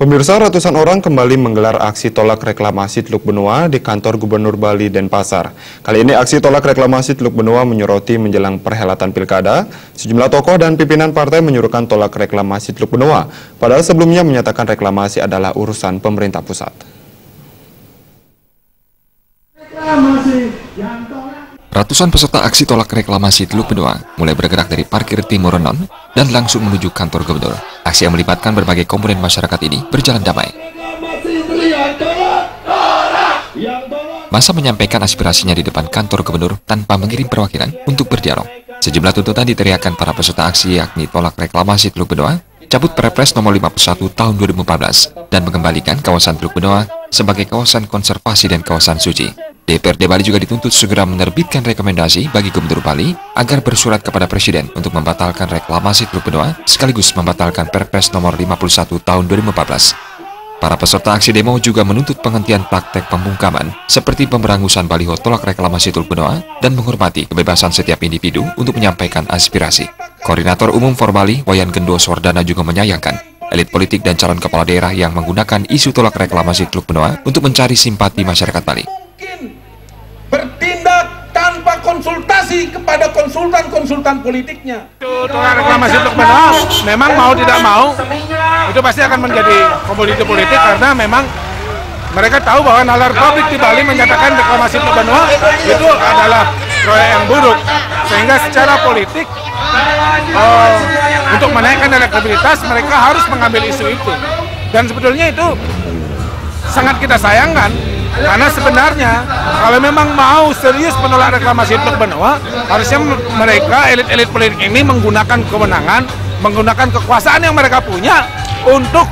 Pemirsa, ratusan orang kembali menggelar aksi tolak reklamasi Teluk Benoa di kantor Gubernur Bali Denpasar. Kali ini aksi tolak reklamasi Teluk Benoa menyoroti menjelang perhelatan pilkada. Sejumlah tokoh dan pimpinan partai menyuruhkan tolak reklamasi Teluk Benoa, padahal sebelumnya menyatakan reklamasi adalah urusan pemerintah pusat. Ratusan peserta aksi tolak reklamasi Teluk Benoa mulai bergerak dari parkir Timur Renon dan langsung menuju kantor gubernur. Aksi yang melibatkan berbagai komponen masyarakat ini berjalan damai. Massa menyampaikan aspirasinya di depan kantor gubernur tanpa mengirim perwakilan untuk berdialog. Sejumlah tuntutan diteriakkan para peserta aksi, yakni tolak reklamasi Teluk Benoa, cabut Perpres nomor 51 tahun 2014, dan mengembalikan kawasan Teluk Benoa sebagai kawasan konservasi dan kawasan suci. DPRD Bali juga dituntut segera menerbitkan rekomendasi bagi Gubernur Bali agar bersurat kepada Presiden untuk membatalkan reklamasi Teluk Benoa sekaligus membatalkan Perpres nomor 51 tahun 2014. Para peserta aksi demo juga menuntut penghentian praktek pembungkaman seperti pemberangusan baliho tolak reklamasi Teluk Benoa dan menghormati kebebasan setiap individu untuk menyampaikan aspirasi. Koordinator Umum Forbali, Wayan Gendo Swardana, juga menyayangkan elit politik dan calon kepala daerah yang menggunakan isu tolak reklamasi Teluk Benoa untuk mencari simpati masyarakat Bali. Bertindak tanpa konsultasi kepada konsultan politiknya. Tolak reklamasi Teluk Benoa memang mau tidak mau itu pasti akan menjadi komoditi politik, karena memang mereka tahu bahwa nalar publik di Bali menyatakan reklamasi Teluk Benoa itu adalah proyek yang buruk, sehingga secara politik untuk menaikkan elektabilitas mereka harus mengambil isu itu, dan sebetulnya itu sangat kita sayangkan. Karena sebenarnya kalau memang mau serius menolak reklamasi Teluk Benoa, harusnya mereka elit-elit politik ini menggunakan kewenangan, menggunakan kekuasaan yang mereka punya untuk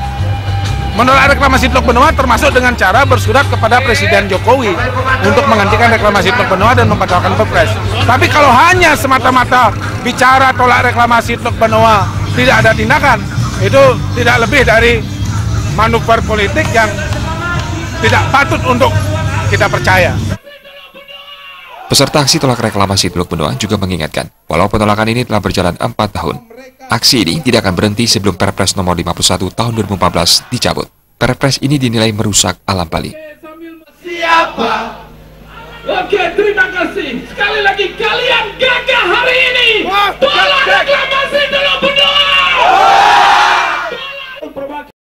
menolak reklamasi Teluk Benoa, termasuk dengan cara bersurat kepada Presiden Jokowi untuk menghentikan reklamasi Teluk Benoa dan membatalkan Perpres. Tapi kalau hanya semata-mata bicara tolak reklamasi Teluk Benoa, tidak ada tindakan, itu tidak lebih dari manuver politik yang tidak patut untuk kita percaya. Peserta aksi tolak reklamasi Teluk Benoa juga mengingatkan, walau penolakan ini telah berjalan 4 tahun, aksi ini tidak akan berhenti sebelum Perpres nomor 51 tahun 2014 dicabut. Perpres ini dinilai merusak alam Bali. Siapa? Oke, terima kasih. Sekali lagi kalian gagah hari ini.